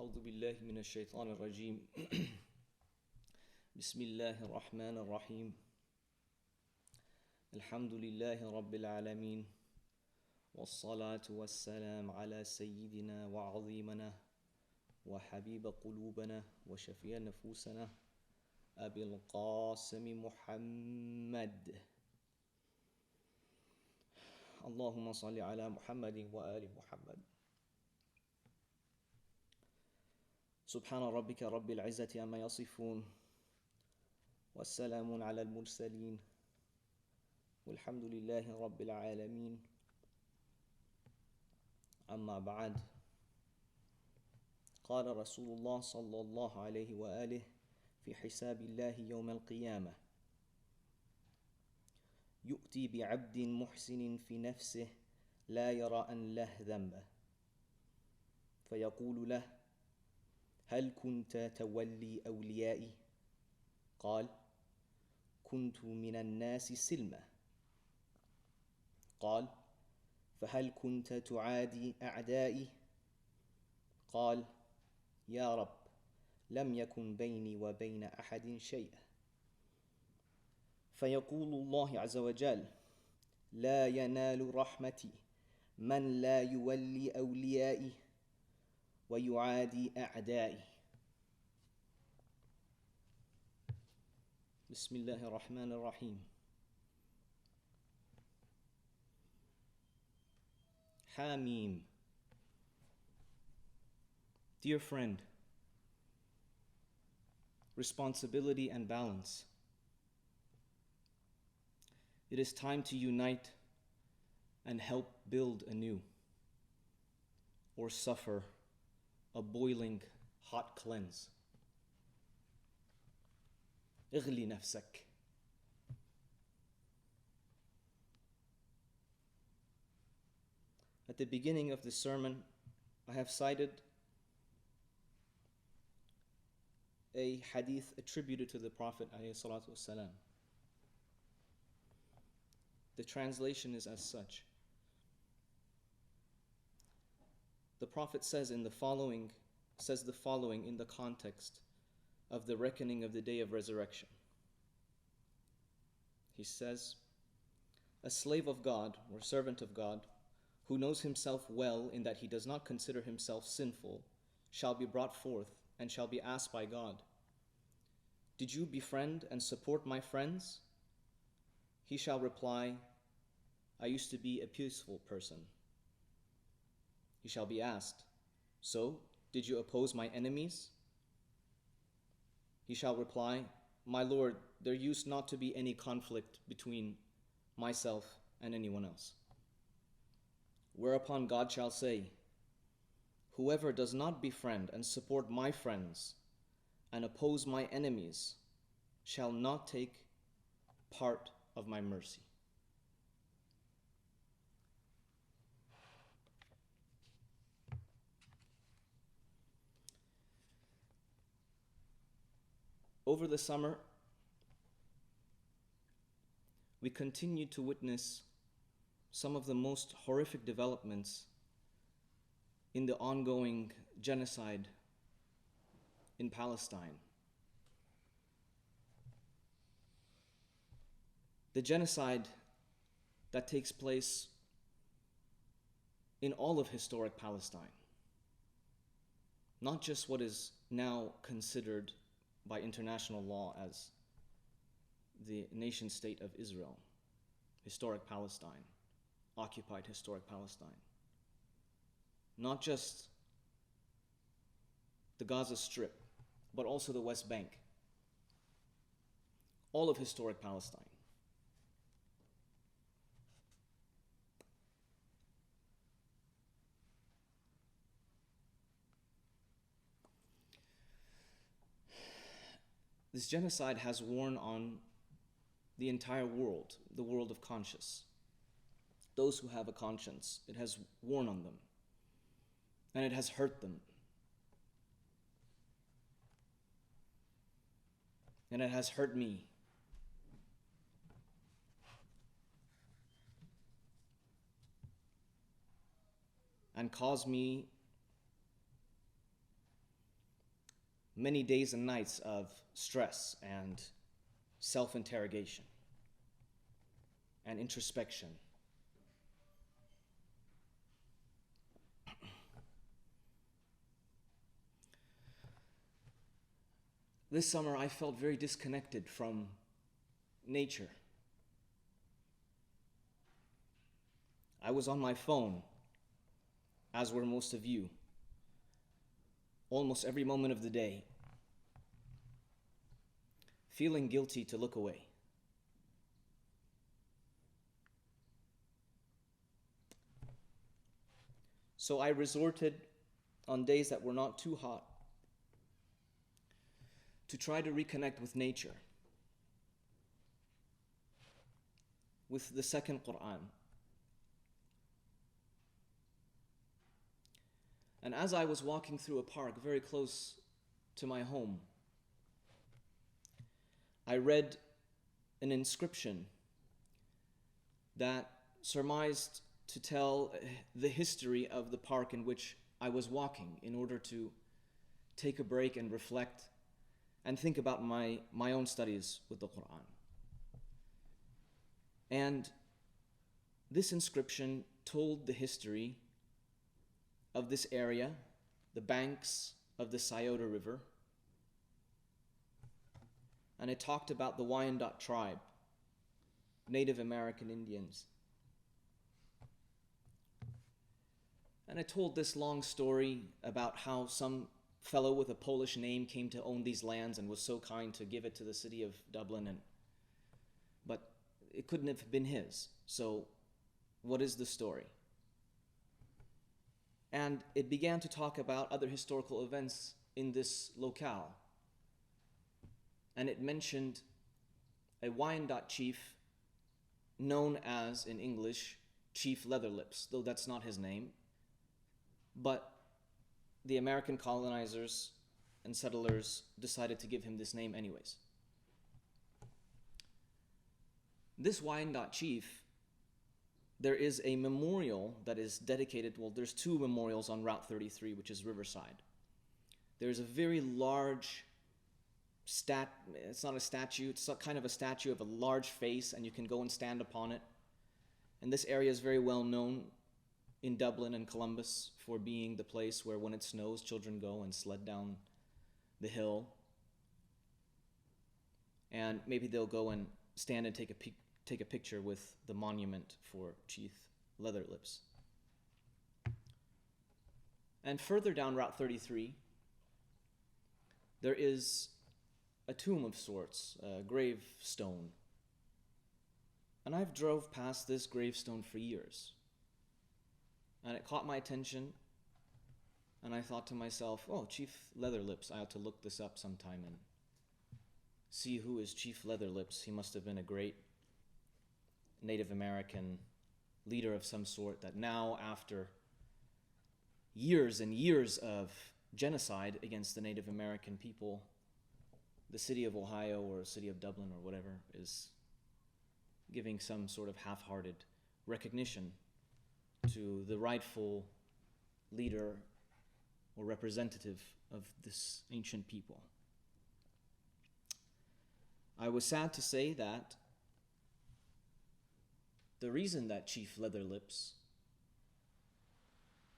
أعوذ بالله من الشيطان الرجيم بسم الله الرحمن الرحيم الحمد لله رب العالمين والصلاة والسلام على سيدنا وعظيمنا وحبيب قلوبنا وشفيع نفوسنا أبي القاسم محمد اللهم صل على محمد وآل محمد سبحان ربك رب العزة عما يصفون والسلام على المرسلين والحمد لله رب العالمين أما بعد قال رسول الله صلى الله عليه وآله في حساب الله يوم القيامة يؤتي بعبد محسن في نفسه لا يرى أن له ذنبه فيقول له هل كنت تولي أوليائي؟ قال كنت من الناس سلمة. قال فهل كنت تعادي أعدائي؟ قال يا رب لم يكن بيني وبين أحد شيء. فيقول الله عز وجل لا ينال رحمتي من لا يولي أوليائي ويعادي أعدائي. بسم الله الرحمن الرحيم. Hamim. Dear friend, responsibility and balance. It is time to unite and help build anew, or suffer a boiling hot cleanse. اغلي نفسك. At the beginning of the sermon, I have cited a hadith attributed to the Prophet ﷺ. The translation is as such. The Prophet says the following in the context of the reckoning of the day of resurrection. He says, a slave of God or servant of God who knows himself well in that he does not consider himself sinful shall be brought forth and shall be asked by God, did you befriend and support my friends? He shall reply, I used to be a peaceful person. He shall be asked, so did you oppose my enemies? He shall reply, my Lord, there used not to be any conflict between myself and anyone else. Whereupon God shall say, whoever does not befriend and support my friends and oppose my enemies shall not take part of my mercy. Over the summer, we continued to witness some of the most horrific developments in the ongoing genocide in Palestine. The genocide that takes place in all of historic Palestine, not just what is now considered by international law as the nation state of Israel, historic Palestine, occupied historic Palestine. Not just the Gaza Strip, but also the West Bank. All of historic Palestine. This genocide has worn on the entire world, the world of conscious. Those who have a conscience, it has worn on them, and it has hurt them. And it has hurt me. And caused me many days and nights of stress and self-interrogation and introspection. This summer I felt very disconnected from nature. I was on my phone, as were most of you, almost every moment of the day, feeling guilty to look away. So I resorted, on days that were not too hot, to try to reconnect with nature, with the second Quran. And as I was walking through a park very close to my home, I read an inscription that surmised to tell the history of the park in which I was walking, in order to take a break and reflect and think about my own studies with the Quran. And this inscription told the history of this area, the banks of the Scioto River, and it talked about the Wyandot tribe, Native American Indians. And it told this long story about how some fellow with a Polish name came to own these lands and was so kind to give it to the city of Dublin, but it couldn't have been his. So what is the story? And it began to talk about other historical events in this locale. And it mentioned a Wyandot chief known as, in English, Chief Leatherlips, though that's not his name. But the American colonizers and settlers decided to give him this name anyways. This Wyandot chief, there is a memorial that is dedicated, well, there's two memorials on Route 33, which is Riverside. There's a very large it's not a statue, it's kind of a statue of a large face, and you can go and stand upon it. And this area is very well known in Dublin and Columbus for being the place where, when it snows, children go and sled down the hill. And maybe they'll go and stand and take a picture with the monument for Chief Leatherlips. And further down Route 33, there is a tomb of sorts, a gravestone. And I've drove past this gravestone for years. And it caught my attention, and I thought to myself, oh, Chief Leatherlips, I ought to look this up sometime and see who is Chief Leatherlips. He must have been a great Native American leader of some sort that now, after years and years of genocide against the Native American people, the city of Ohio or the city of Dublin or whatever is giving some sort of half-hearted recognition to the rightful leader or representative of this ancient people. I was sad to say that the reason that Chief Leatherlips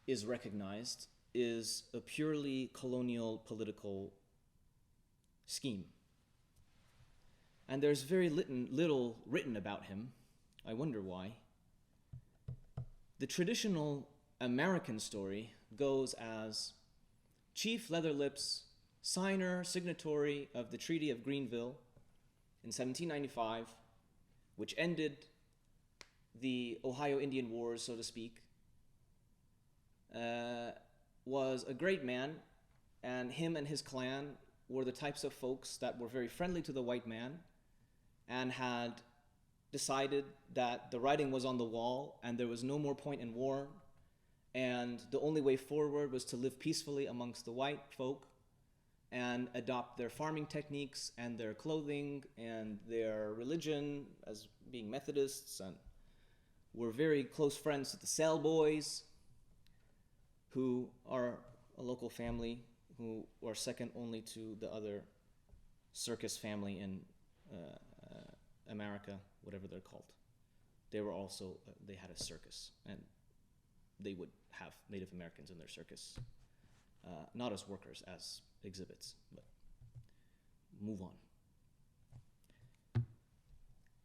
is recognized is a purely colonial political scheme. And there's very little written about him. I wonder why. The traditional American story goes as Chief Leatherlips, signatory of the Treaty of Greenville in 1795, which ended the Ohio Indian Wars, so to speak, was a great man, and him and his clan were the types of folks that were very friendly to the white man and had decided that the writing was on the wall and there was no more point in war, and the only way forward was to live peacefully amongst the white folk and adopt their farming techniques and their clothing and their religion as being Methodists, and were very close friends with the Sale Boys, who are a local family who are second only to the other circus family in America, whatever they're called. They were also, they had a circus, and they would have Native Americans in their circus, not as workers, as exhibits, but move on.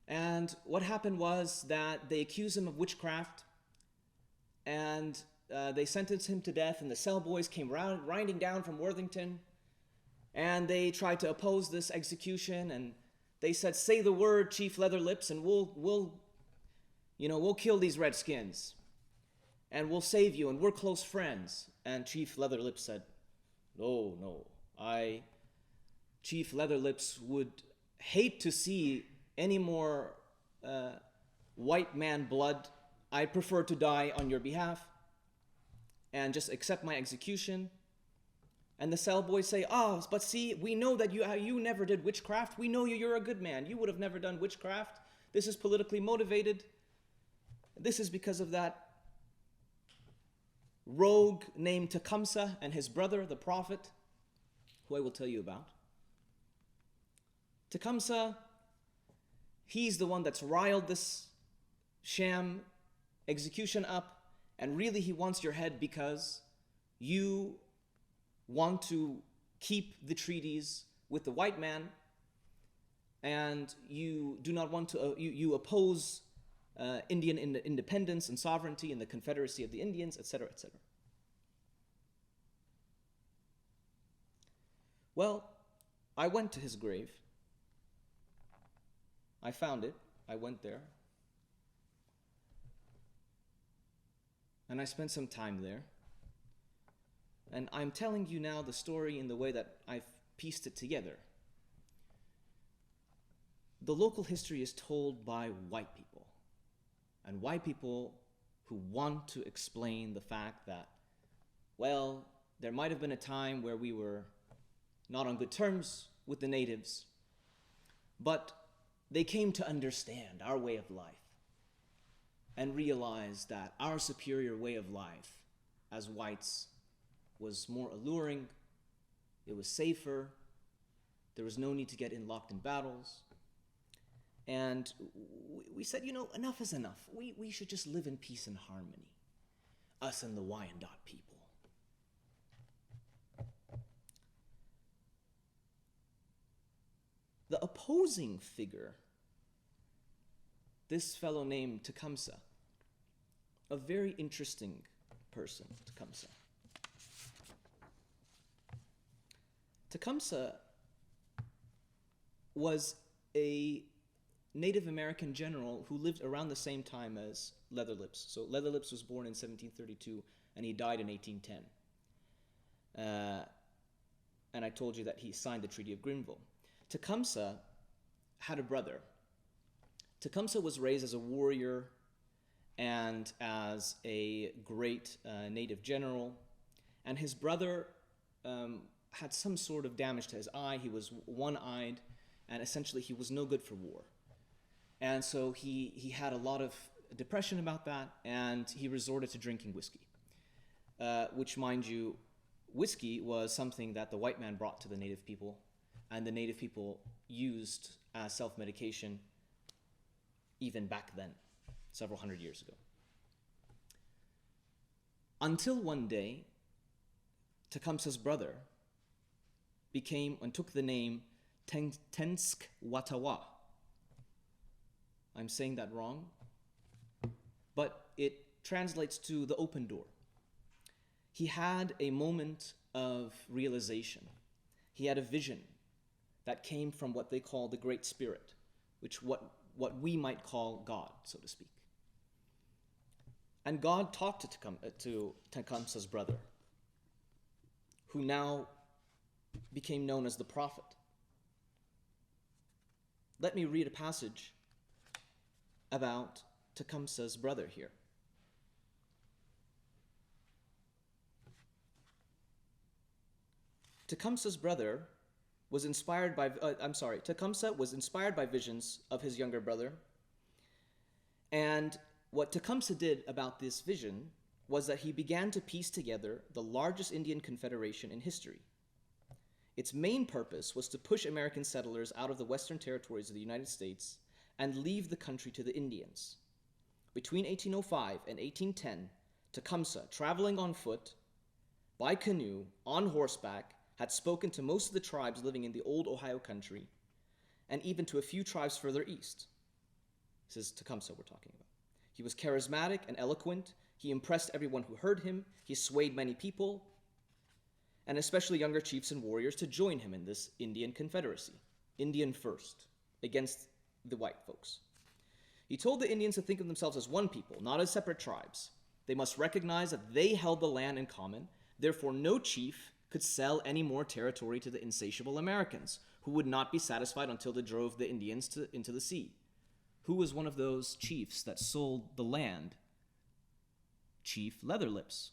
And what happened was that they accused him of witchcraft, and they sentenced him to death, and the cell boys came riding down from Worthington, and they tried to oppose this execution, and they said, "Say the word, Chief Leatherlips, and we'll kill these redskins, and we'll save you, and we're close friends." And Chief Leatherlips said, No, Chief Leatherlips would hate to see any more white man blood. I prefer to die on your behalf and just accept my execution. And the cell boys say, but see, we know that you never did witchcraft. We know you're a good man. You would have never done witchcraft. This is politically motivated. This is because of that rogue named Tecumseh and his brother, the prophet, who I will tell you about. Tecumseh, he's the one that's riled this sham execution up, and really he wants your head because you want to keep the treaties with the white man, and you do not want to, you oppose Indian independence and sovereignty and the Confederacy of the Indians, etc., etc. Well, I went to his grave. I found it. I went there. And I spent some time there. And I'm telling you now the story in the way that I've pieced it together. The local history is told by white people. And white people who want to explain the fact that, well, there might have been a time where we were not on good terms with the natives, but they came to understand our way of life and realize that our superior way of life as whites was more alluring, it was safer, there was no need to get locked in battles. And we said, enough is enough. We should just live in peace and harmony, us and the Wyandotte people. The opposing figure, this fellow named Tecumseh, a very interesting person, Tecumseh. Tecumseh was a Native American general who lived around the same time as Leatherlips. So Leatherlips was born in 1732 and he died in 1810. And I told you that he signed the Treaty of Grenville. Tecumseh had a brother. Tecumseh was raised as a warrior and as a great native general. And his brother had some sort of damage to his eye. He was one-eyed, and essentially he was no good for war. And so he had a lot of depression about that, and he resorted to drinking whiskey, which, mind you, whiskey was something that the white man brought to the native people, and the native people used as self-medication even back then, several hundred years ago. Until one day, Tecumseh's brother became and took the name Tensk-Watawa. I'm saying that wrong, but it translates to the open door. He had a moment of realization. He had a vision that came from what they call the Great Spirit, which what we might call God, so to speak. And God talked to Tecumseh's brother, who now became known as the prophet. Let me read a passage about Tecumseh's brother here. Tecumseh's brother was inspired by, Tecumseh was inspired by visions of his younger brother. And what Tecumseh did about this vision was that he began to piece together the largest Indian confederation in history, Its main purpose was to push American settlers out of the western territories of the United States and leave the country to the Indians. Between 1805 and 1810, Tecumseh, traveling on foot, by canoe, on horseback, had spoken to most of the tribes living in the old Ohio country, and even to a few tribes further east. This is Tecumseh we're talking about. He was charismatic and eloquent. He impressed everyone who heard him. He swayed many people, and especially younger chiefs and warriors, to join him in this Indian confederacy, Indian first, against the white folks. He told the Indians to think of themselves as one people, not as separate tribes. They must recognize that they held the land in common. Therefore, no chief could sell any more territory to the insatiable Americans, who would not be satisfied until they drove the Indians into the sea. Who was one of those chiefs that sold the land? Chief Leatherlips,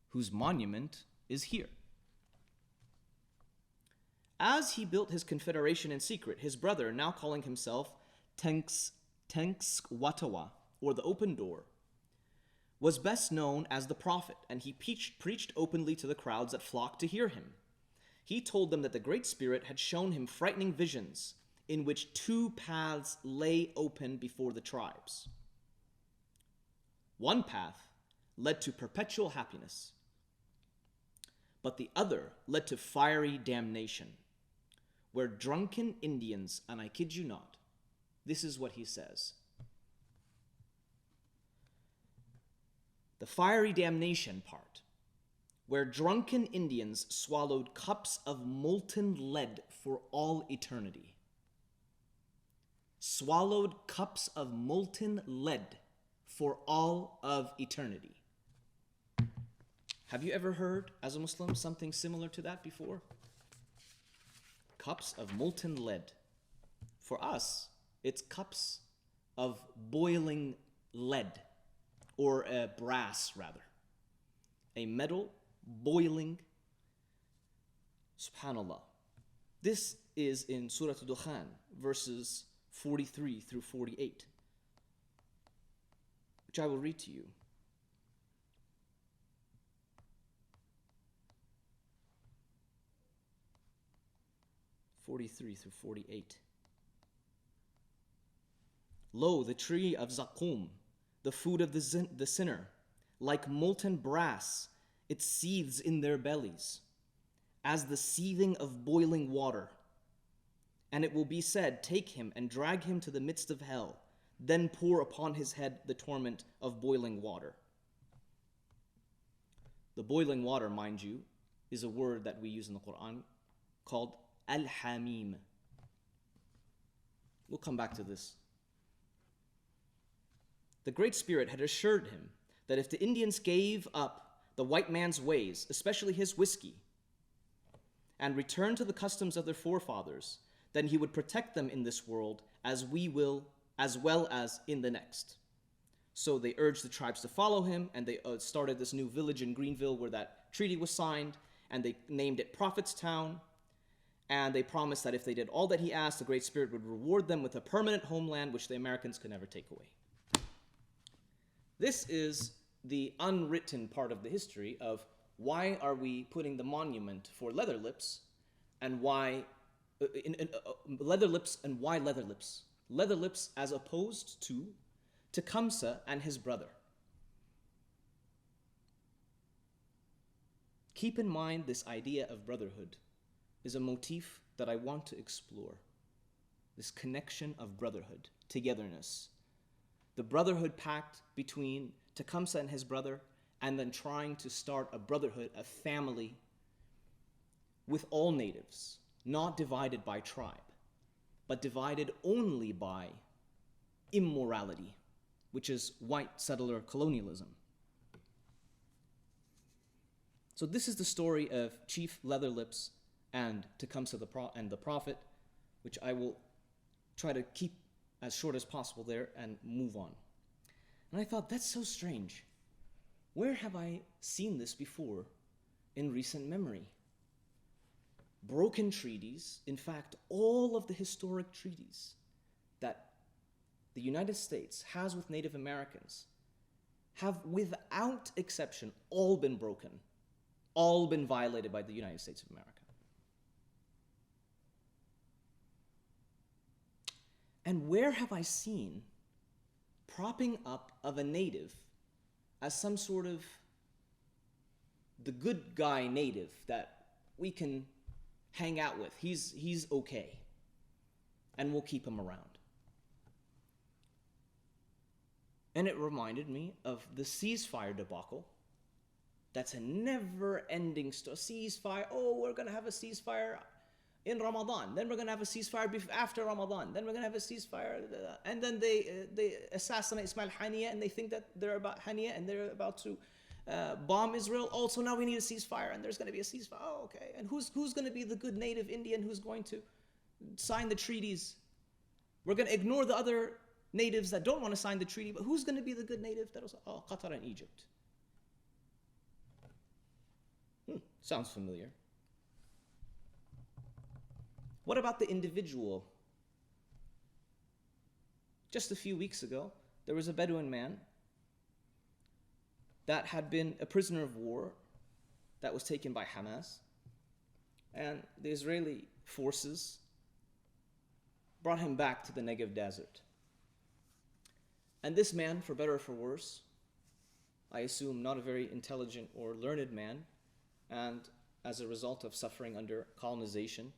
whose monument is here. As he built his confederation in secret, his brother, now calling himself Tenskwatawa, or the Open Door, was best known as the prophet, and he preached openly to the crowds that flocked to hear him. He told them that the Great Spirit had shown him frightening visions in which two paths lay open before the tribes. One path led to perpetual happiness, but the other led to fiery damnation, where drunken Indians, and I kid you not, this is what he says. The fiery damnation part, where drunken Indians swallowed cups of molten lead for all eternity. Swallowed cups of molten lead for all of eternity. Have you ever heard, as a Muslim, something similar to that before? Cups of molten lead. For us, it's cups of boiling lead, or brass, rather. A metal boiling, subhanallah. This is in Surah Al-Dukhan, verses 43 through 48, which I will read to you. (43 through 48). Lo, the tree of Zaqum, the food of the sinner, like molten brass, it seethes in their bellies, as the seething of boiling water. And it will be said, take him and drag him to the midst of hell, then pour upon his head the torment of boiling water. The boiling water, mind you, is a word that we use in the Quran called Al-Hamim. We'll come back to this. The Great Spirit had assured him that if the Indians gave up the white man's ways, especially his whiskey, and returned to the customs of their forefathers, then he would protect them in this world as well as in the next. So they urged the tribes to follow him, and they started this new village in Greenville where that treaty was signed, and they named it Prophet's Town, and they promised that if they did all that he asked, the Great Spirit would reward them with a permanent homeland which the Americans could never take away. This is the unwritten part of the history of why are we putting the monument for Leatherlips, and why Leatherlips, and why Leatherlips? Leatherlips as opposed to Tecumseh and his brother. Keep in mind this idea of brotherhood is a motif that I want to explore. This connection of brotherhood, togetherness. The brotherhood pact between Tecumseh and his brother, and then trying to start a brotherhood, a family with all natives, not divided by tribe, but divided only by immorality, which is white settler colonialism. So this is the story of Chief Leatherlips and Tecumseh and the Prophet, which I will try to keep as short as possible there and move on. And I thought, that's so strange. Where have I seen this before in recent memory? Broken treaties, in fact, all of the historic treaties that the United States has with Native Americans have, without exception, all been broken, all been violated by the United States of America. And where have I seen propping up of a native as some sort of the good guy native that we can hang out with? He's okay, and we'll keep him around. And it reminded me of the ceasefire debacle. That's a never-ending story. Ceasefire, we're going to have a ceasefire in Ramadan. Then we're going to have a ceasefire after Ramadan. Then we're going to have a ceasefire. And then they assassinate Ismail Haniyeh, and they think that they're about Haniyeh, and they're about to bomb Israel. Also, now we need a ceasefire, and there's going to be a ceasefire. Oh, okay. And who's going to be the good native Indian who's going to sign the treaties? We're going to ignore the other natives that don't want to sign the treaty, but who's going to be the good native? That was Qatar and Egypt. Sounds familiar. What about the individual? Just a few weeks ago, there was a Bedouin man that had been a prisoner of war that was taken by Hamas, and the Israeli forces brought him back to the Negev desert. And this man, for better or for worse, I assume not a very intelligent or learned man, and as a result of suffering under colonization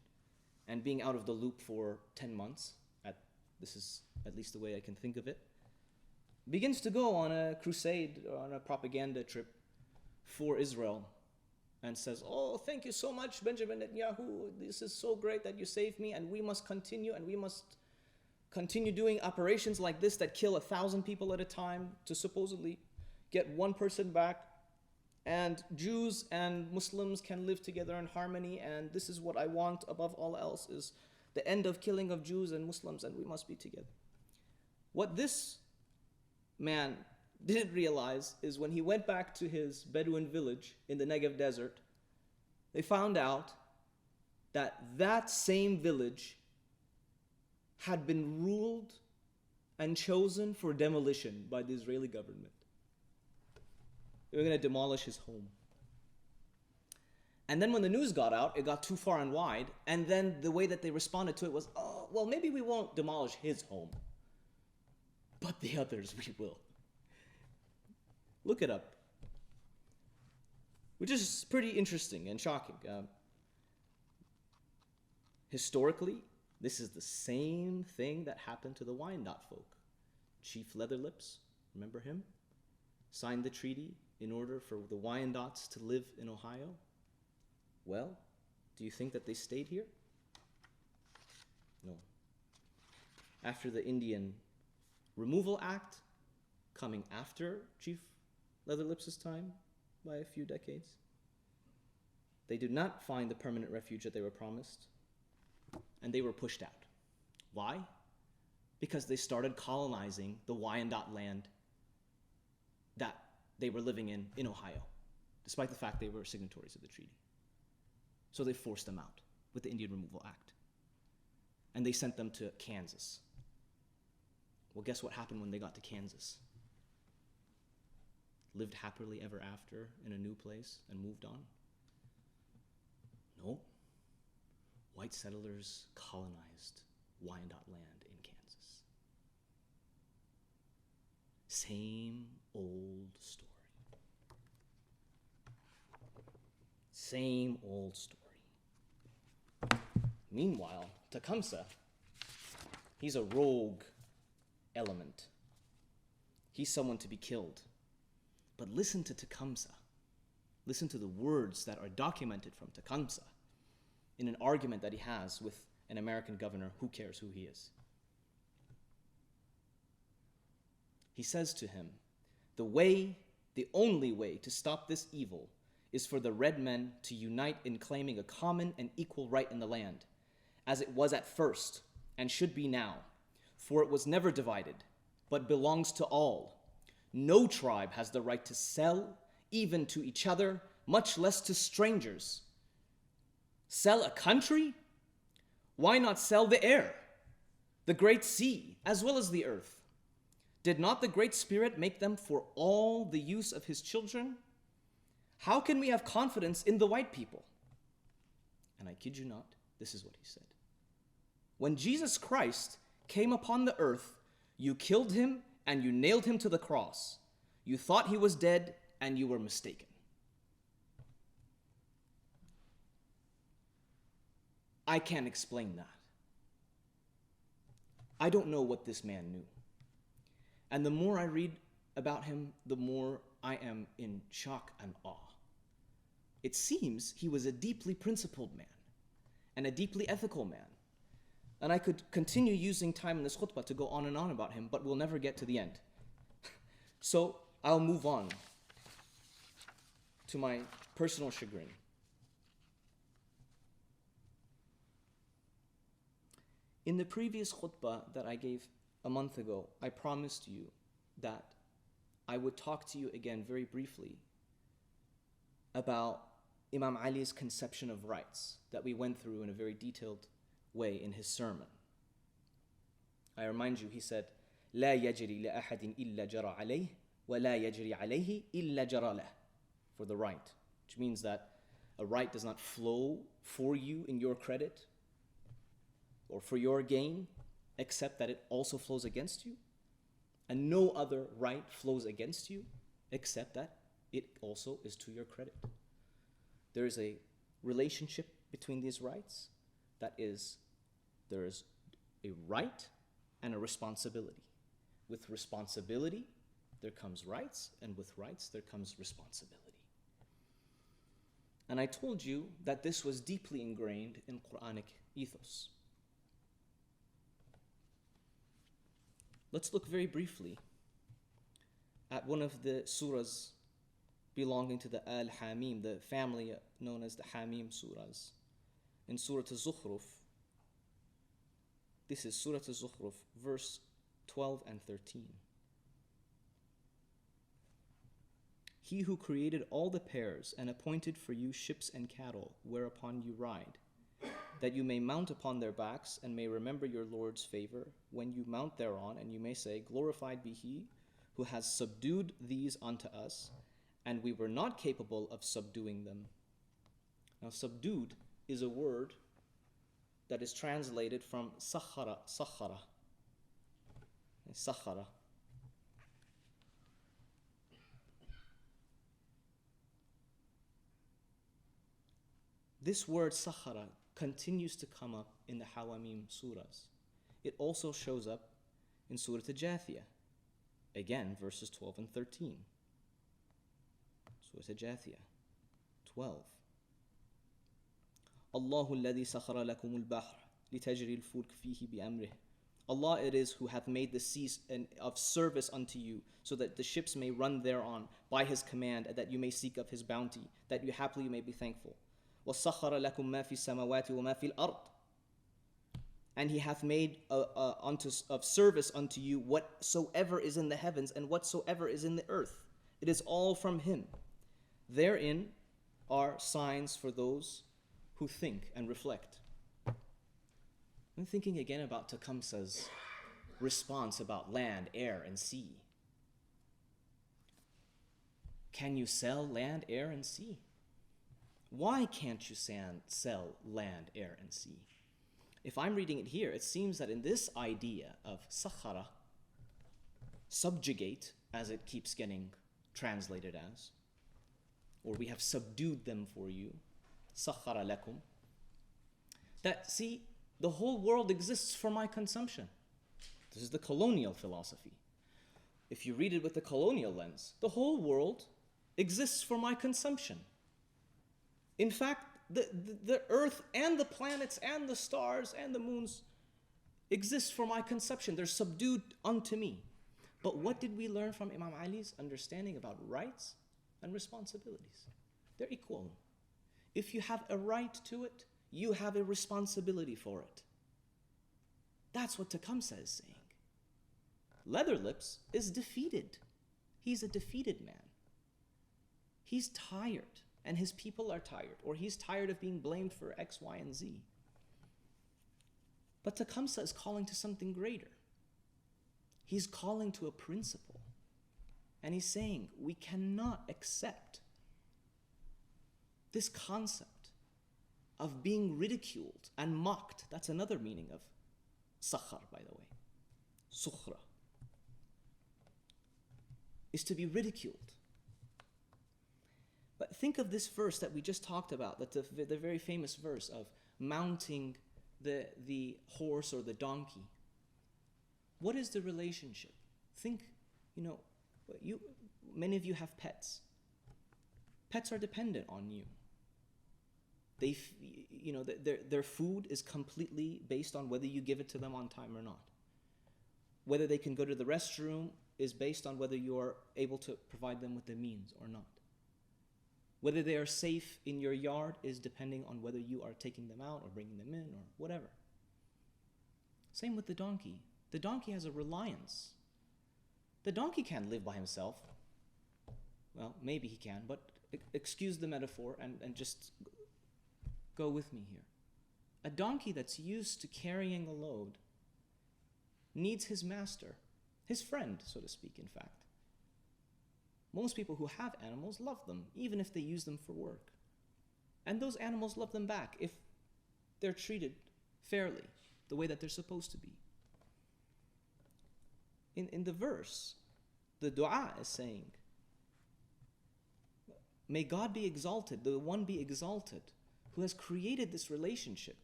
and being out of the loop for 10 months, this is at least the way I can think of it, begins to go on a crusade or on a propaganda trip for Israel and says, thank you so much, Benjamin Netanyahu. This is so great that you saved me, and we must continue, and we must continue doing operations like this that kill 1,000 people at a time to supposedly get one person back. And Jews and Muslims can live together in harmony, and this is what I want above all else, is the end of killing of Jews and Muslims, and we must be together. What this man didn't realize is when he went back to his Bedouin village in the Negev desert, they found out that that same village had been ruled and chosen for demolition by the Israeli government. They were going to demolish his home. And then when the news got out, it got too far and wide, and then the way that they responded to it was, maybe we won't demolish his home, but the others we will. Look it up. Which is pretty interesting and shocking. Historically, this is the same thing that happened to the Wyandotte folk. Chief Leatherlips, remember him? Signed the treaty in order for the Wyandottes to live in Ohio. Well, do you think that they stayed here? No. After the Indian Removal Act, coming after Chief Leatherlips' time by a few decades, they did not find the permanent refuge that they were promised, and they were pushed out. Why? Because they started colonizing the Wyandotte land that they were living in Ohio, despite the fact they were signatories of the treaty. So they forced them out with the Indian Removal Act. And they sent them to Kansas. Well, guess what happened when they got to Kansas? Lived happily ever after in a new place and moved on? No. White settlers colonized Wyandotte land in Kansas. Same old story. Same old story. Meanwhile, Tecumseh, he's a rogue element. He's someone to be killed. But listen to Tecumseh. Listen to the words that are documented from Tecumseh in an argument that he has with an American governor. Who cares who he is? He says to him, the only way to stop this evil is for the red men to unite in claiming a common and equal right in the land, as it was at first and should be now, for it was never divided, but belongs to all. No tribe has the right to sell, even to each other, much less to strangers. Sell a country? Why not sell the air, the great sea, as well as the earth? Did not the Great Spirit make them for all the use of his children? How can we have confidence in the white people? And I kid you not, this is what he said. When Jesus Christ came upon the earth, you killed him and you nailed him to the cross. You thought he was dead and you were mistaken. I can't explain that. I don't know what this man knew. And the more I read about him, the more I am in shock and awe. It seems he was a deeply principled man and a deeply ethical man. And I could continue using time in this khutbah to go on and on about him, but we'll never get to the end. So I'll move on to my personal chagrin. In the previous khutbah that I gave a month ago, I promised you that I would talk to you again very briefly about Imam Ali's conception of rights that we went through in a very detailed way in his sermon. I remind you, he said, لا يجري لأحد إلا جرى عليه ولا يجري عليه إلا جرى له, for the right, which means that a right does not flow for you in your credit or for your gain, except that it also flows against you. And no other right flows against you, except that it also is to your credit. There is a relationship between these rights. That is, there is a right and a responsibility. With responsibility, there comes rights, and with rights, there comes responsibility. And I told you that this was deeply ingrained in Quranic ethos. Let's look very briefly at one of the surahs belonging to the Al-Hamim, the family known as the Hamim surahs. In Surah Al-Zukhruf, this is Surah Al-Zukhruf, verse 12 and 13. He who created all the pairs and appointed for you ships and cattle, whereupon you ride, that you may mount upon their backs and may remember your Lord's favor when you mount thereon, and you may say, glorified be he who has subdued these unto us, and we were not capable of subduing them. Now, subdued is a word that is translated from sakhara, sakhara. This word sakhara continues to come up in the Hawamim surahs. It also shows up in Surah Al-Jathiyah, again, verses 12 and 13. Surah Al-Jathiyah, 12. Allahu alladhi sakhara lakum al-bahr litajri al-fulk fihi bi-amrih. Allah it is who hath made the seas of service unto you, so that the ships may run thereon by his command, and that you may seek of his bounty, that you happily may be thankful. وَسَخَّرَ لَكُم مَا فِي السَّمَوَاتِ وَمَا فِي الْأَرْضِ. And he hath made of service unto you whatsoever is in the heavens and whatsoever is in the earth. It is all from him. Therein are signs for those who think and reflect. I'm thinking again about Tecumseh's response about land, air, and sea. Can you sell land, air, and sea? Why can't you sell land, air, and sea? If I'm reading it here, it seems that in this idea of sakhara, subjugate, as it keeps getting translated as, or we have subdued them for you, sakhara lakum, that, see, the whole world exists for my consumption. This is the colonial philosophy. If you read it with the colonial lens, the whole world exists for my consumption. In fact, the earth and the planets and the stars and the moons exist for my consumption. They're subdued unto me. But what did we learn from Imam Ali's understanding about rights and responsibilities? They're equal. If you have a right to it, you have a responsibility for it. That's what Tecumseh is saying. Leatherlips is defeated. He's a defeated man. He's tired. And his people are tired, or he's tired of being blamed for X, Y, and Z. But Tecumseh is calling to something greater. He's calling to a principle. And he's saying we cannot accept this concept of being ridiculed and mocked. That's another meaning of sakhar, by the way. sukhra, is to be ridiculed. But think of this verse that we just talked about, that the very famous verse of mounting the horse or the donkey. What is the relationship? Think, many of you have pets. Pets are dependent on you. Their food is completely based on whether you give it to them on time or not. Whether they can go to the restroom is based on whether you are able to provide them with the means or not. Whether they are safe in your yard is depending on whether you are taking them out or bringing them in or whatever. Same with the donkey. The donkey has a reliance. The donkey can't live by himself. Well, maybe he can, but excuse the metaphor and just go with me here. A donkey that's used to carrying a load needs his master, his friend, so to speak, in fact. Most people who have animals love them, even if they use them for work. And those animals love them back if they're treated fairly, the way that they're supposed to be. In the verse, the dua is saying, may God be exalted, the one be exalted, who has created this relationship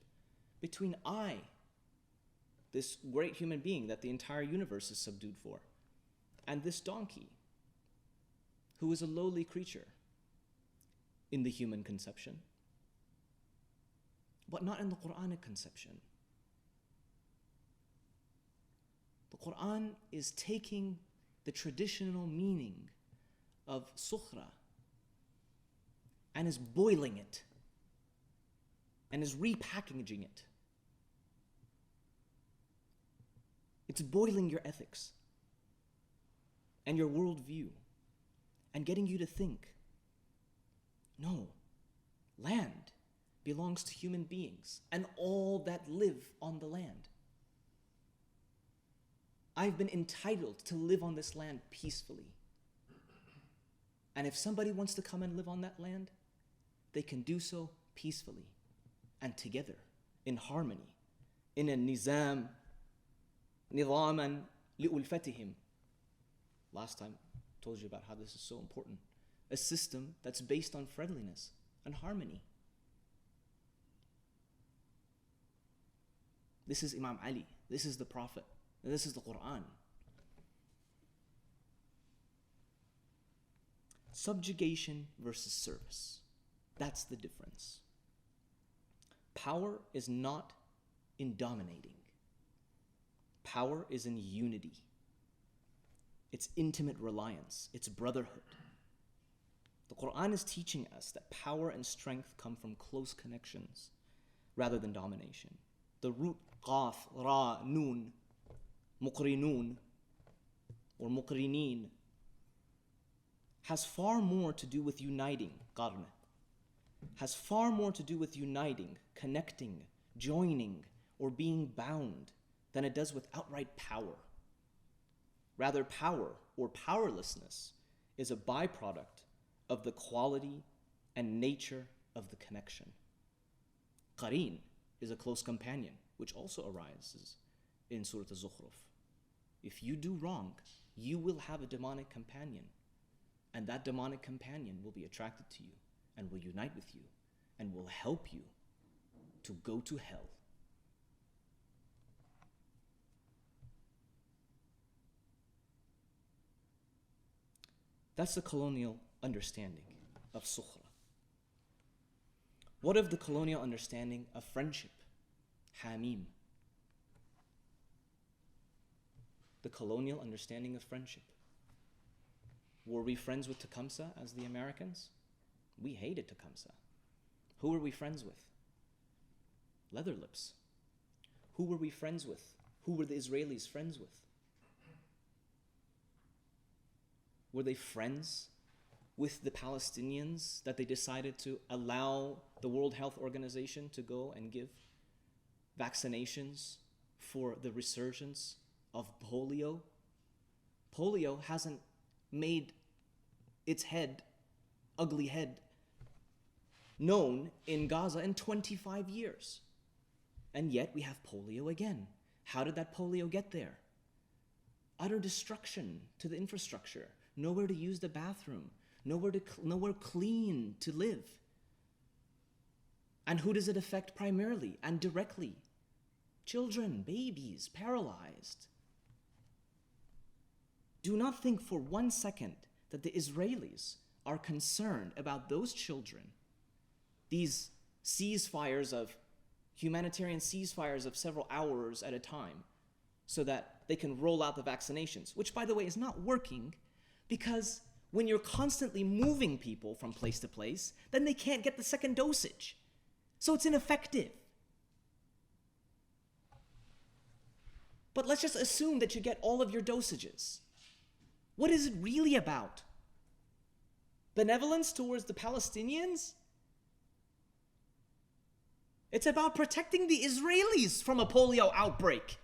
between I, this great human being that the entire universe is subdued for, and this donkey, who is a lowly creature in the human conception, but not in the Quranic conception. The Quran is taking the traditional meaning of sukhra and is boiling it and is repackaging it. It's boiling your ethics and your worldview and getting you to think, no, land belongs to human beings and all that live on the land. I've been entitled to live on this land peacefully. And if somebody wants to come and live on that land, they can do so peacefully and together, in harmony, in a nizaman li'ulfatihim. Last time I told you about how this is so important. A system that's based on friendliness and harmony. This is Imam Ali. This is the Prophet. And this is the Quran. Subjugation versus service. That's the difference. Power is not in dominating. Power is in unity. It's intimate reliance. It's brotherhood. The Quran is teaching us that power and strength come from close connections rather than domination. The root qaf, ra, noon, muqrinun, or muqrinin, has far more to do with uniting, qarn, has far more to do with uniting, connecting, joining, or being bound than it does with outright power. Rather, power or powerlessness is a byproduct of the quality and nature of the connection. Qareen is a close companion, which also arises in Surah Al-Zukhruf. If you do wrong, you will have a demonic companion, and that demonic companion will be attracted to you and will unite with you and will help you to go to hell. That's the colonial understanding of sukhra. What of the colonial understanding of friendship? Hamim. The colonial understanding of friendship. Were we friends with Tecumseh as the Americans? We hated Tecumseh. Who were we friends with? Leatherlips. Who were we friends with? Who were the Israelis friends with? Were they friends with the Palestinians that they decided to allow the World Health Organization to go and give vaccinations for the resurgence of polio? Polio hasn't made its ugly head, known in Gaza in 25 years. And yet we have polio again. How did that polio get there? utter destruction to the infrastructure, nowhere to use the bathroom, nowhere clean to live. And who does it affect primarily and directly? Children, babies, paralyzed. Do not think for 1 second that the Israelis are concerned about those children, these humanitarian ceasefires of several hours at a time, so that they can roll out the vaccinations, which, by the way, is not working, because when you're constantly moving people from place to place, then they can't get the second dosage. So it's ineffective. But let's just assume that you get all of your dosages. What is it really about? Benevolence towards the Palestinians? It's about protecting the Israelis from a polio outbreak.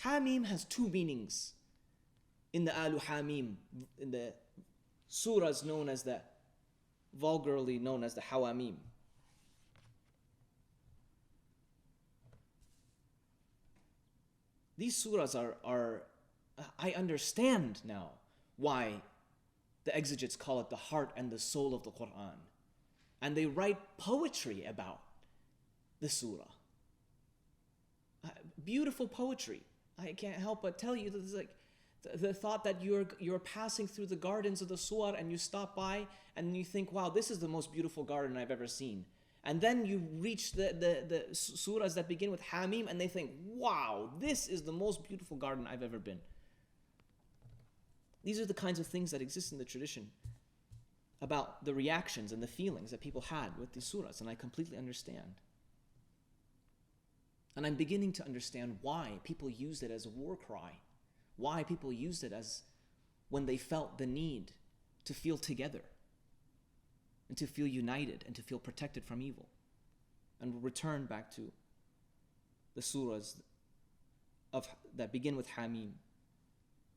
Hamim has two meanings in the Alu Hamim, in the surahs vulgarly known as the Hawamim. These surahs are I understand now why the exegetes call it the heart and the soul of the Quran. And they write poetry about the surah. Beautiful poetry. I can't help but tell you that it's like the thought that you're passing through the gardens of the surah and you stop by and you think, wow, this is the most beautiful garden I've ever seen. And then you reach the surahs that begin with Hamim and they think, wow, this is the most beautiful garden I've ever been. These are the kinds of things that exist in the tradition about the reactions and the feelings that people had with these surahs, and I completely understand. And I'm beginning to understand why people used it as a war cry, why people used it as when they felt the need to feel together and to feel united and to feel protected from evil. And we'll return back to the surahs that begin with Hamim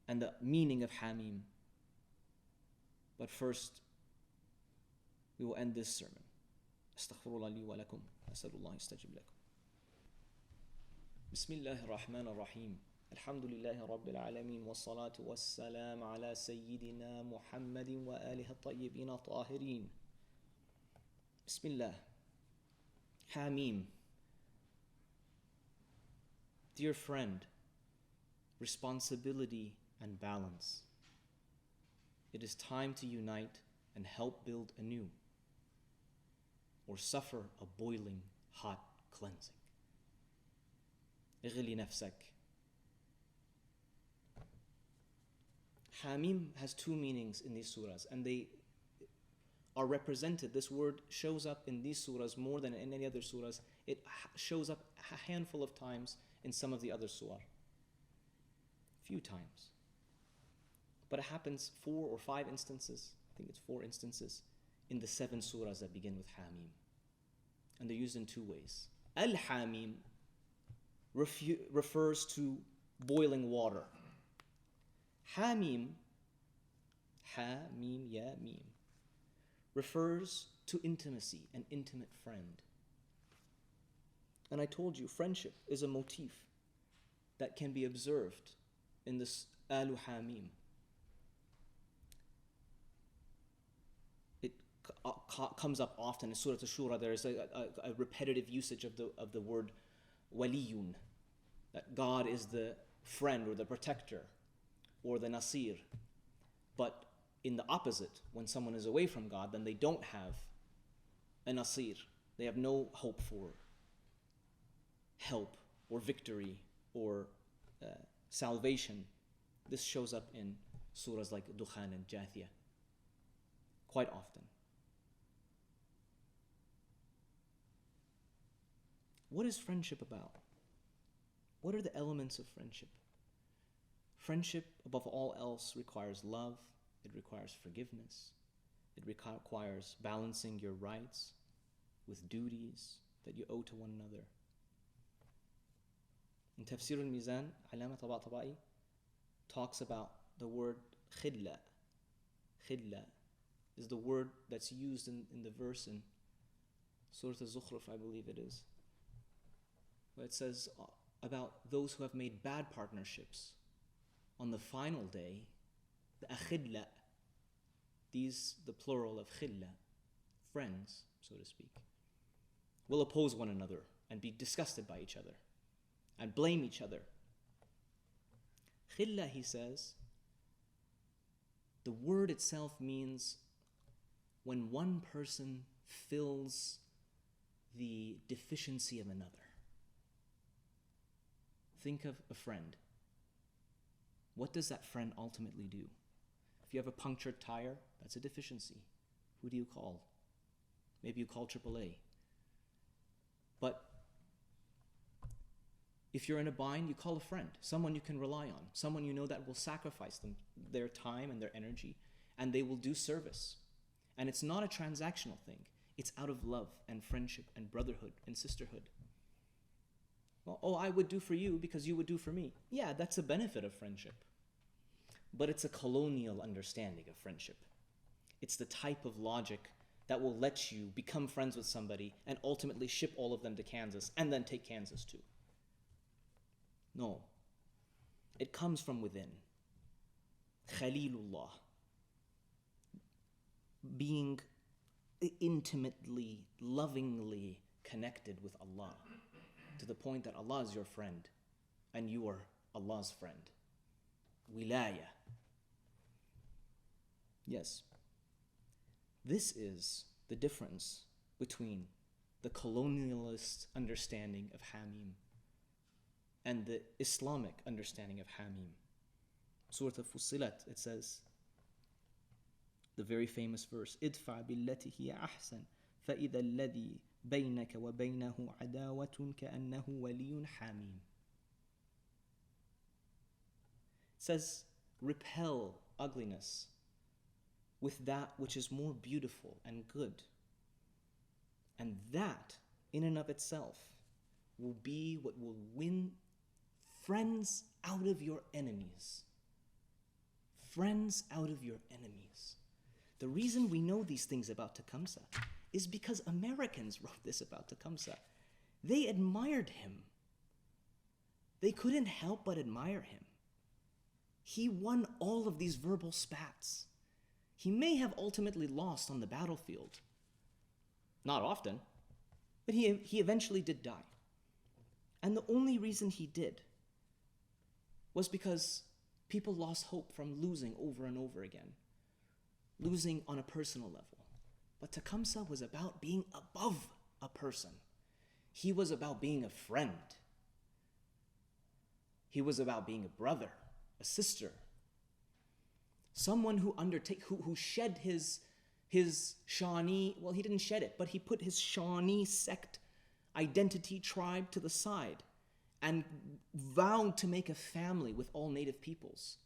and the meaning of Hamim. But first, we will end this sermon. Astaghfirullah li wa lakum. As'alullah yastajib lakum. Bismillahir Rahmanir Rahim. Alhamdulillahi Rabbil Alameen. Wassalatu wassalam ala Sayyidina Muhammadin wa alihi at-tayyibin at-tahirin. Bismillah. Hamim. Dear friend, responsibility and balance. It is time to unite and help build anew, or suffer a boiling hot cleansing. اغلي نفسك. Hamim has two meanings in these surahs, and they are represented. This word shows up in these surahs more than in any other surahs. It shows up a handful of times in some of the other surah. Few times. But it happens 4 or 5 instances, I think it's 4 instances, in the 7 surahs that begin with Hamim. And they're used in 2 ways. Al-Hamim refers to boiling water. Hamim, ya mim, refers to intimacy, an intimate friend. And I told you, friendship is a motif that can be observed in this Alu Hamim. It comes up often in Surah Ash-Shura. There is a repetitive usage of the word waliyun, that God is the friend or the protector or the nasir. But in the opposite, when someone is away from God, then they don't have a nasir. They have no hope for help or victory or salvation. This shows up in surahs like Dukhan and Jathiyah quite often. What is friendship about? What are the elements of friendship? Friendship, above all else, requires love. It requires forgiveness. It requires balancing your rights with duties that you owe to one another. In Tafsir al-Mizan, Alama Tabatabai talks about the word khidla. Khidla is the word that's used in the verse in Surah Al-Zukhruf, I believe it is, where it says about those who have made bad partnerships. On the final day, the akhilla, these, the plural of khilla, friends, so to speak, will oppose one another and be disgusted by each other and blame each other. Khilla, he says, the word itself means when one person fills the deficiency of another. Think of a friend. What does that friend ultimately do? If you have a punctured tire, that's a deficiency. Who do you call? Maybe you call AAA. But if you're in a bind, you call a friend, someone you can rely on, someone you know that will sacrifice their time and their energy, and they will do service. And it's not a transactional thing. It's out of love and friendship and brotherhood and sisterhood. Well, I would do for you because you would do for me. Yeah, that's a benefit of friendship. But it's a colonial understanding of friendship. It's the type of logic that will let you become friends with somebody and ultimately ship all of them to Kansas and then take Kansas too. No. It comes from within. Khalilullah. Being intimately, lovingly connected with Allah to the point that Allah is your friend and you are Allah's friend. Wilaya. Yes. This is the difference between the colonialist understanding of Hamim and the Islamic understanding of Hamim. Surah Fussilat, it says, the very famous verse, idfa billati hiya ahsan fa idha alladhi baynaka wa baynahu adawatun ka'annahu waliyyun hamim. It says, repel ugliness with that which is more beautiful and good. And that, in and of itself, will be what will win friends out of your enemies. Friends out of your enemies. The reason we know these things about Tecumseh is because Americans wrote this about Tecumseh. They admired him. They couldn't help but admire him. He won all of these verbal spats. He may have ultimately lost on the battlefield. Not often, but he eventually did die. And the only reason he did was because people lost hope from losing over and over again. Losing on a personal level. But Tecumseh was about being above a person. He was about being a friend. He was about being a brother, a sister. Someone who shed his Shawnee, well, he didn't shed it, but he put his Shawnee sect identity tribe to the side and vowed to make a family with all native peoples.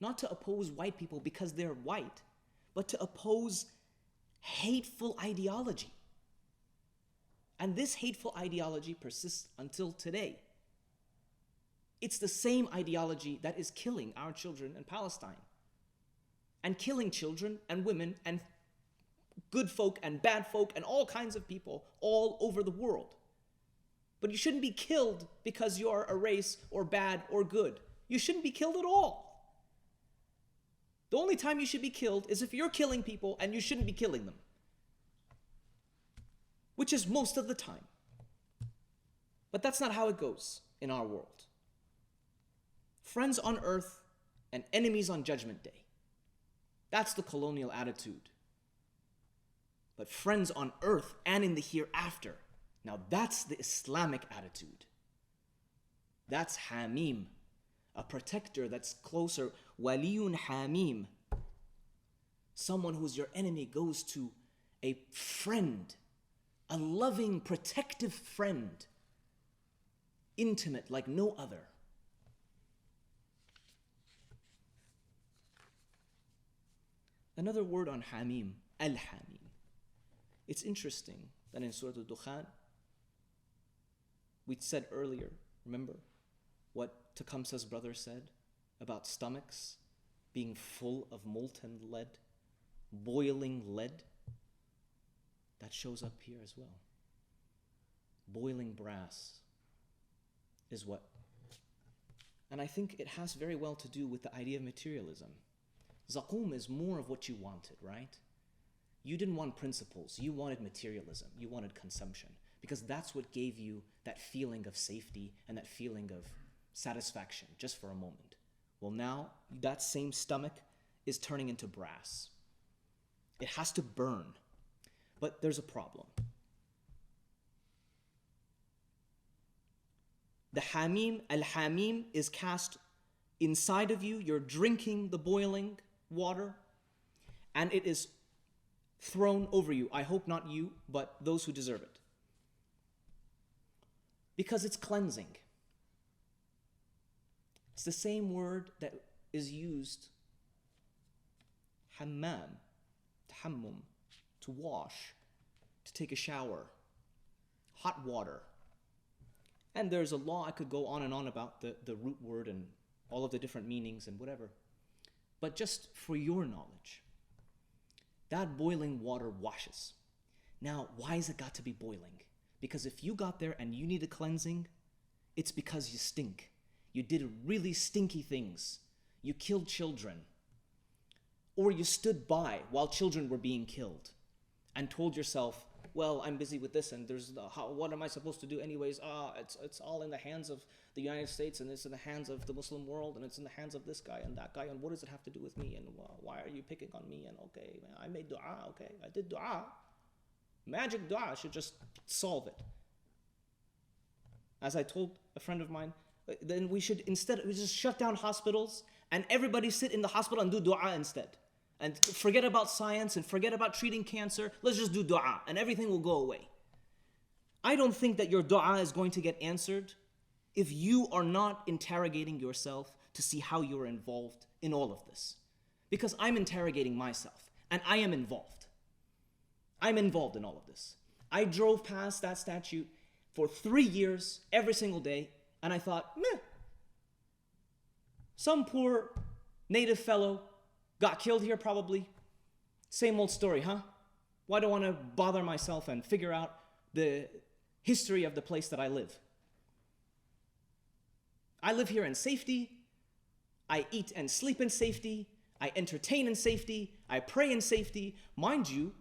Not to oppose white people because they're white, but to oppose hateful ideology. And this hateful ideology persists until today. It's the same ideology that is killing our children in Palestine, and killing children and women and good folk and bad folk and all kinds of people all over the world. But you shouldn't be killed because you're a race or bad or good. You shouldn't be killed at all. The only time you should be killed is if you're killing people and you shouldn't be killing them, which is most of the time. But that's not how it goes in our world. Friends on earth and enemies on Judgment Day. That's the colonial attitude. But friends on earth and in the hereafter, now that's the Islamic attitude. That's Hamim, a protector that's closer. Waliyun Hamim. Someone who's your enemy goes to a friend, a loving, protective friend, intimate like no other. Another word on Hamim, Al-Hamim. It's interesting that in Surah Al-Dukhan, we said earlier, remember, what Tecumseh's brother said about stomachs being full of molten lead, boiling lead? That shows up here as well. boiling brass is what? And I think it has very well to do with the idea of materialism. Zaqum is more of what you wanted, right? You didn't want principles. You wanted materialism. You wanted consumption. Because that's what gave you that feeling of safety and that feeling of satisfaction, just for a moment. Well, now, that same stomach is turning into brass. It has to burn. But there's a problem. The Hamim, Al-Hamim, is cast inside of you. You're drinking the boiling water, and it is thrown over you. I hope not you, but those who deserve it. Because it's cleansing. It's the same word that is used, hammam, tahammum, to wash, to take a shower, hot water. And there's a law I could go on and on about the root word and all of the different meanings and whatever. But just for your knowledge, that boiling water washes. Now, why has it got to be boiling? Because if you got there and you need a cleansing, it's because you stink. You did really stinky things. You killed children. Or you stood by while children were being killed and told yourself, well, I'm busy with this, and what am I supposed to do anyways? It's all in the hands of the United States, and it's in the hands of the Muslim world, and it's in the hands of this guy and that guy, and what does it have to do with me? And why are you picking on me? And okay, man, I made dua, okay, I did dua. Magic dua should just solve it. As I told a friend of mine, then we just shut down hospitals, and everybody sit in the hospital and do dua instead. And forget about science and forget about treating cancer. Let's just do dua and everything will go away. I don't think that your dua is going to get answered if you are not interrogating yourself to see how you're involved in all of this. Because I'm interrogating myself and I am involved. I'm involved in all of this. I drove past that statue for 3 years every single day and I thought, meh. Some poor native fellow got killed here probably. Same old story, huh? Why do I want to bother myself and figure out the history of the place that I live? I live here in safety. I eat and sleep in safety. I entertain in safety. I pray in safety. Mind you,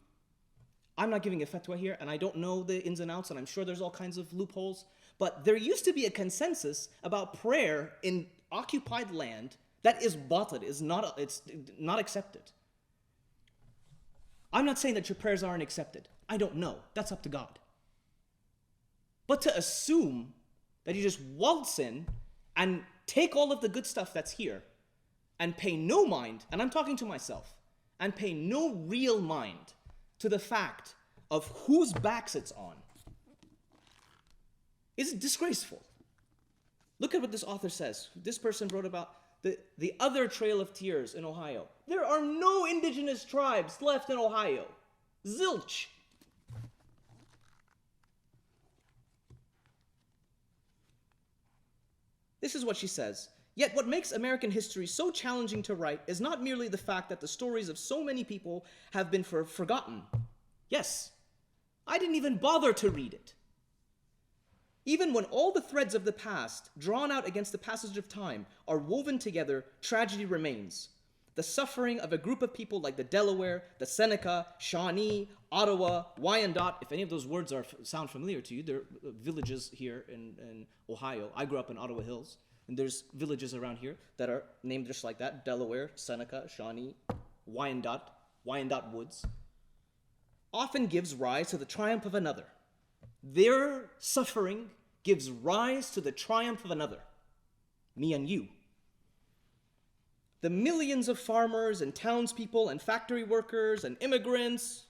I'm not giving a fatwa here, and I don't know the ins and outs, and I'm sure there's all kinds of loopholes, but there used to be a consensus about prayer in occupied land that is batil, it's not accepted. I'm not saying that your prayers aren't accepted. I don't know. That's up to God. But to assume that you just waltz in and take all of the good stuff that's here and pay no mind, and I'm talking to myself, and pay no real mind to the fact of whose backs it's on, is disgraceful. Look at what this author says. This person wrote about the other Trail of Tears in Ohio. There are no indigenous tribes left in Ohio. Zilch. This is what she says. Yet what makes American history so challenging to write is not merely the fact that the stories of so many people have been forgotten. Yes, I didn't even bother to read it. Even when all the threads of the past, drawn out against the passage of time, are woven together, tragedy remains. The suffering of a group of people like the Delaware, the Seneca, Shawnee, Ottawa, Wyandotte, if any of those words sound familiar to you, they're villages here in Ohio. I grew up in Ottawa Hills, and there's villages around here that are named just like that: Delaware, Seneca, Shawnee, Wyandotte Woods. Often gives rise to the triumph of another. Their suffering gives rise to the triumph of another, me and you. The millions of farmers and townspeople and factory workers and immigrants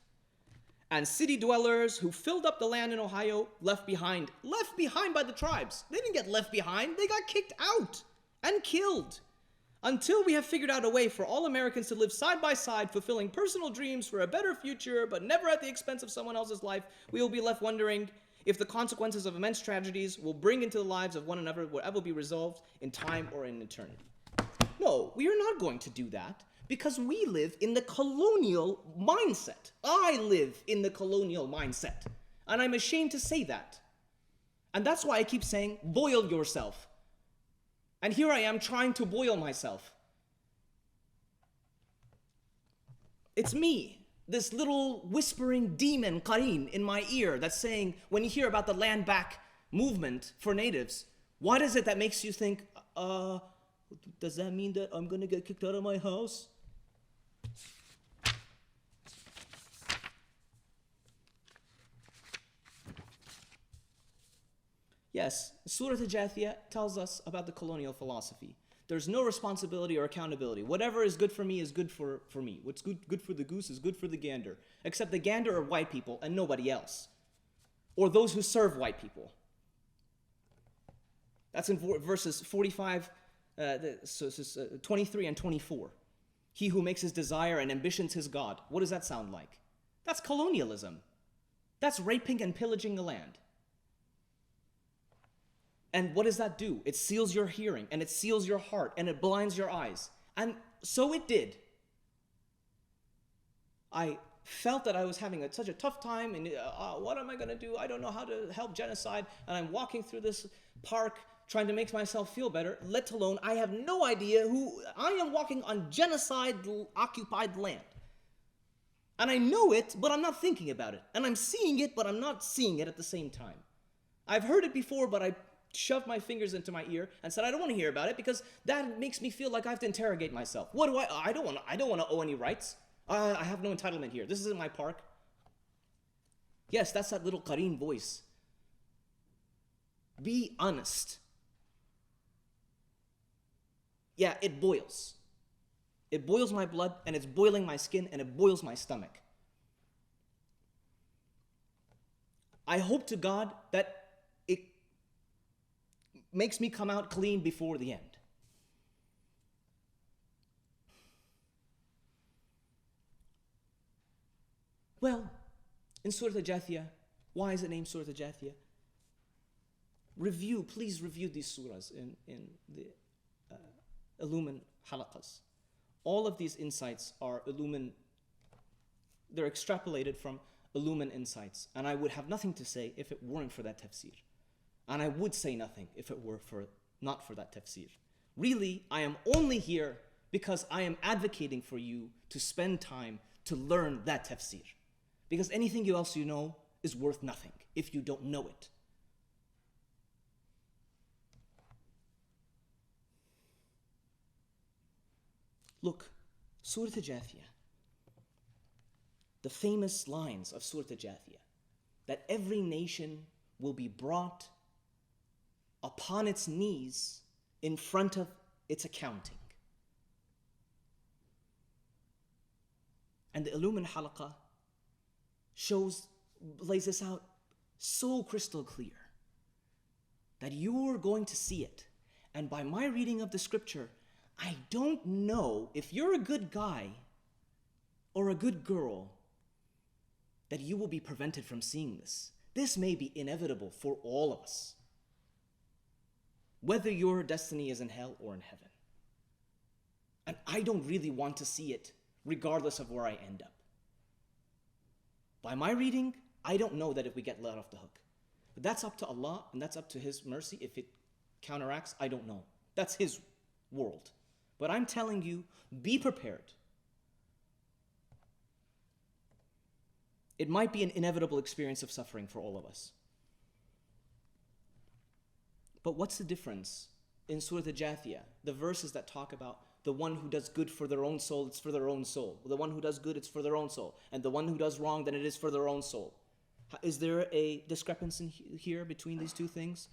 and city dwellers who filled up the land in Ohio left behind by the tribes. They didn't get left behind, they got kicked out and killed. Until we have figured out a way for all Americans to live side by side, fulfilling personal dreams for a better future, but never at the expense of someone else's life, we will be left wondering if the consequences of immense tragedies will bring into the lives of one another will ever be resolved in time or in eternity. No, we are not going to do that because we live in the colonial mindset. I live in the colonial mindset, and I'm ashamed to say that. And that's why I keep saying, boil yourself. And here I am trying to boil myself. It's me, this little whispering demon, Qareen, in my ear that's saying, when you hear about the land back movement for natives, what is it that makes you think, does that mean that I'm going to get kicked out of my house? Yes, Surah Al-Jathiyah tells us about the colonial philosophy. There's no responsibility or accountability. Whatever is good for me is good for me. What's good for the goose is good for the gander. Except the gander are white people and nobody else. Or those who serve white people. That's in verses 45, 23 and 24. He who makes his desire and ambitions his God. What does that sound like? That's colonialism. That's raping and pillaging the land. And what does that do? It seals your hearing, and it seals your heart, and it blinds your eyes. And so it did. I felt that I was having such a tough time, and what am I going to do? I don't know how to help genocide, and I'm walking through this park trying to make myself feel better, let alone I have no idea who I am walking on genocide-occupied land. And I know it, but I'm not thinking about it. And I'm seeing it, but I'm not seeing it at the same time. I've heard it before, but I shoved my fingers into my ear and said I don't want to hear about it because that makes me feel like I have to interrogate myself. What do I don't want to owe any rights. I have no entitlement here. This isn't my park. Yes, that's that little Qareen voice. Be honest. Yeah, it boils. It boils my blood, and it's boiling my skin, and it boils my stomach. I hope to God that it makes me come out clean before the end. Well, in Surah Al-Jathiyah, why is it named Surah Al-Jathiyah? Please review these surahs in the Illumin halaqas. All of these insights are they're extrapolated from Illumin insights. And I would have nothing to say if it weren't for that tafsir. And I would say nothing if it were not for that tafsir. Really, I am only here because I am advocating for you to spend time to learn that tafsir. Because anything else you know is worth nothing if you don't know it. Look, Surah Al-Jathiyah, the famous lines of Surah Al-Jathiyah, that every nation will be brought upon its knees in front of its accounting. And the Illumin Halaqa lays this out so crystal clear that you're going to see it. And by my reading of the scripture, I don't know if you're a good guy or a good girl that you will be prevented from seeing this. This may be inevitable for all of us, whether your destiny is in hell or in heaven. And I don't really want to see it regardless of where I end up. By my reading, I don't know that if we get let off the hook. But that's up to Allah and that's up to His mercy. If it counteracts, I don't know. That's His world. But I'm telling you, be prepared. It might be an inevitable experience of suffering for all of us. But what's the difference in Surah Al-Jathiyah, the verses that talk about the one who does good for their own soul, it's for their own soul. The one who does good, it's for their own soul. And the one who does wrong, then it is for their own soul. Is there a discrepancy here between these two things?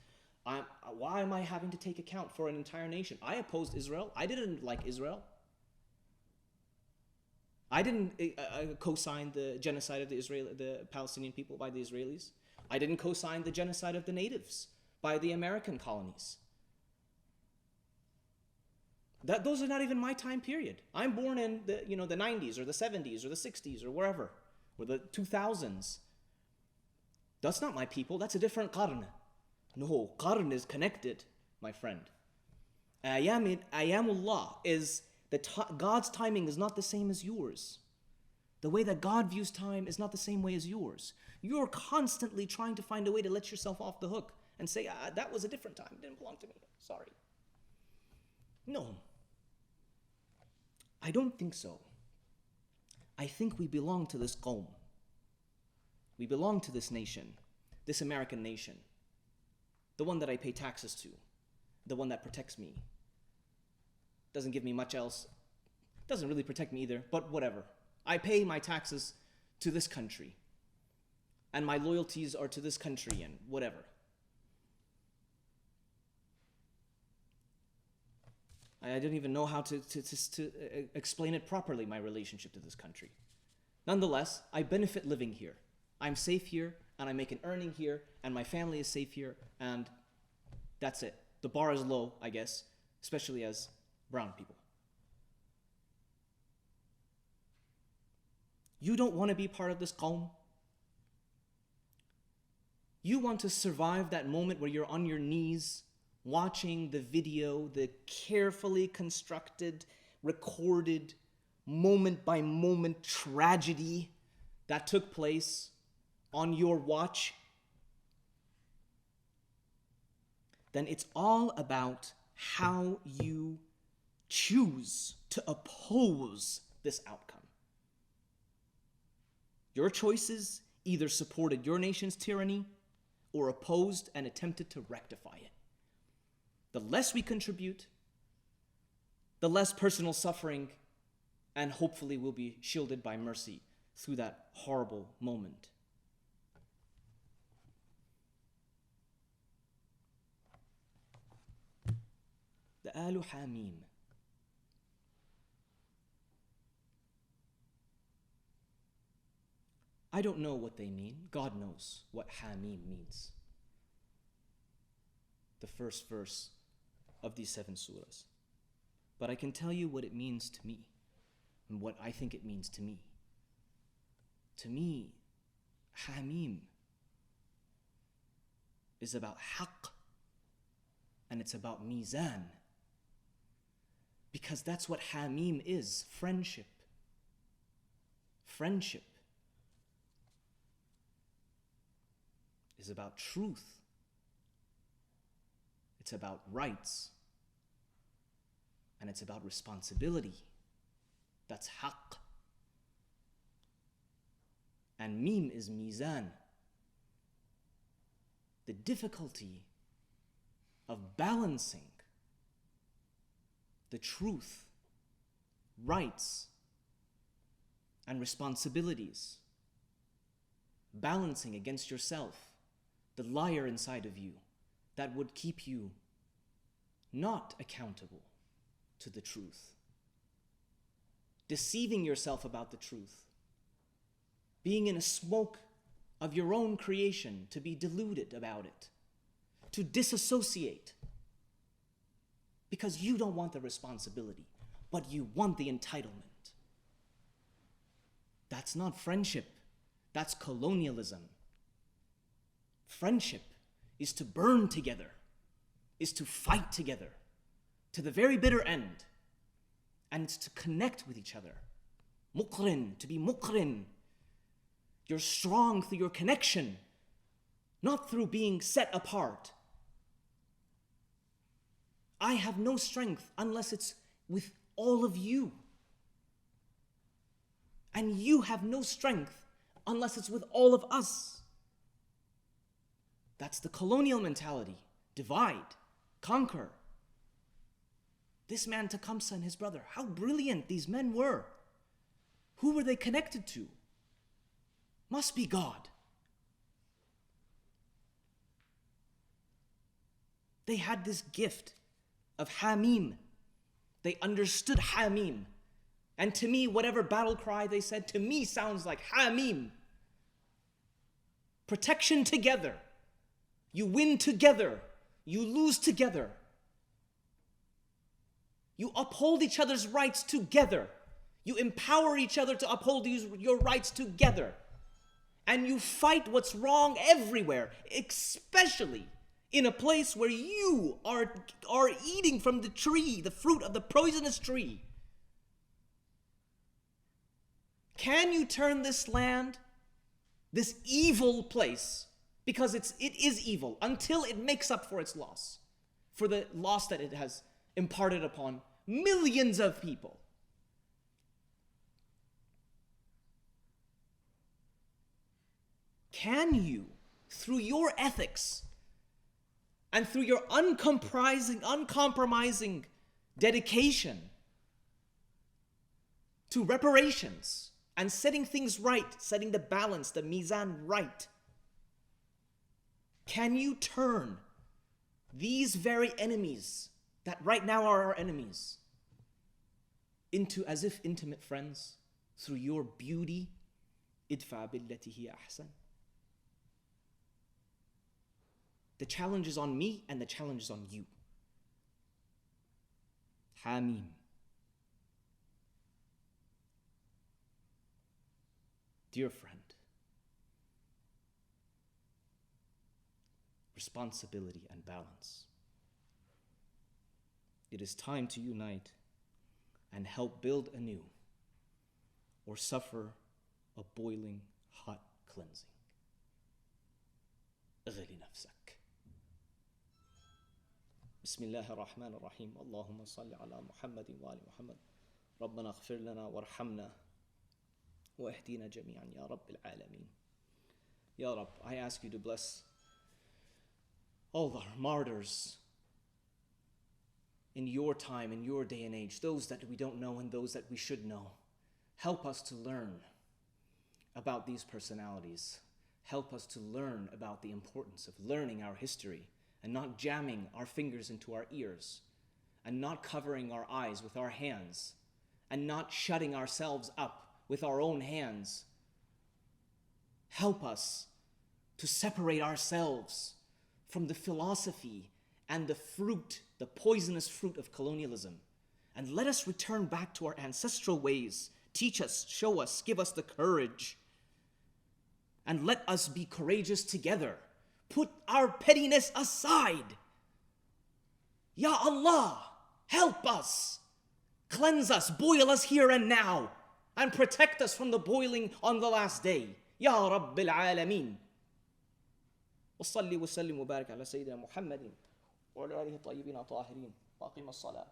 Why am I having to take account for an entire nation? I opposed Israel. I didn't like Israel. I didn't co-sign the genocide of the Palestinian people by the Israelis. I didn't co-sign the genocide of the natives by the American colonies. Those are not even my time period. I'm born in the 90s or the 70s or the 60s or wherever, or the 2000s. That's not my people. That's a different qarn. No, qarn is connected, my friend. Ayamullah is God's timing is not the same as yours. The way that God views time is not the same way as yours. You're constantly trying to find a way to let yourself off the hook and say, that was a different time. It didn't belong to me. Sorry. No. I don't think so. I think we belong to this qawm. We belong to this nation, this American nation, the one that I pay taxes to, the one that protects me. Doesn't give me much else. Doesn't really protect me either, but whatever. I pay my taxes to this country, and my loyalties are to this country and whatever. I don't even know how to explain it properly, my relationship to this country. Nonetheless, I benefit living here. I'm safe here, and I make an earning here, and my family is safe here, and that's it. The bar is low, I guess, especially as brown people. You don't want to be part of this qawm. You want to survive that moment where you're on your knees watching the video, the carefully constructed, recorded, moment-by-moment tragedy that took place on your watch. Then it's all about how you choose to oppose this outcome. Your choices either supported your nation's tyranny or opposed and attempted to rectify it. The less we contribute, the less personal suffering, and hopefully we'll be shielded by mercy through that horrible moment. The Alu Hamim. I don't know what they mean. God knows what Hamim means. The first verse of these 7 surahs. But I can tell you what it means to me and what I think it means to me. To me, Hamim is about haqq and it's about mizan. Because that's what Hamim is, friendship. Friendship is about truth. It's about rights. And it's about responsibility. That's haqq. And mim is mizan. The difficulty of balancing the truth, rights, and responsibilities. Balancing against yourself, the liar inside of you that would keep you not accountable to the truth. Deceiving yourself about the truth. Being in a smoke of your own creation to be deluded about it. To disassociate. Because you don't want the responsibility, but you want the entitlement. That's not friendship. That's colonialism. Friendship is to burn together, is to fight together to the very bitter end, and it's to connect with each other. Muqrin, to be muqrin. You're strong through your connection, not through being set apart. I have no strength unless it's with all of you. And you have no strength unless it's with all of us. That's the colonial mentality. Divide, conquer. This man Tecumseh and his brother, how brilliant these men were. Who were they connected to? Must be God. They had this gift of Hamim. They understood Hamim. And to me, whatever battle cry they said, to me sounds like Hamim. Protection together. You win together. You lose together. You uphold each other's rights together. You empower each other to uphold your rights together. And you fight what's wrong everywhere, especially in a place where you are eating from the tree, the fruit of the poisonous tree. Can you turn this land, this evil place, Because it is evil until it makes up for its loss, for the loss that it has imparted upon millions of people. Can you, through your ethics and through your uncompromising dedication to reparations and setting things right, setting the balance, the mizan right, can you turn these very enemies that right now are our enemies into as if intimate friends through your beauty? Idfa billati hiya ahsan. The challenge is on me and the challenge is on you. Hamim. Dear friend, responsibility and balance. It is time to unite and help build anew or suffer a boiling hot cleansing. اغلي نفسك. بسم الله الرحمن الرحيم. اللهم صل على محمد وآل محمد. ربنا اغفر لنا وارحمنا واهدنا جميعا يا رب العالمين. Ya Rab, I ask you to bless all the martyrs in your time, in your day and age, those that we don't know and those that we should know. Help us to learn about these personalities. Help us to learn about the importance of learning our history and not jamming our fingers into our ears and not covering our eyes with our hands and not shutting ourselves up with our own hands. Help us to separate ourselves from the philosophy and the fruit, the poisonous fruit of colonialism. And let us return back to our ancestral ways. Teach us, show us, give us the courage. And let us be courageous together. Put our pettiness aside. Ya Allah, help us. Cleanse us, boil us here and now. And protect us from the boiling on the last day. Ya Rabbil Alameen. وصلي وسلم وبارك على سيدنا محمد وعلى آله الطيبين الطاهرين وأقم الصلاة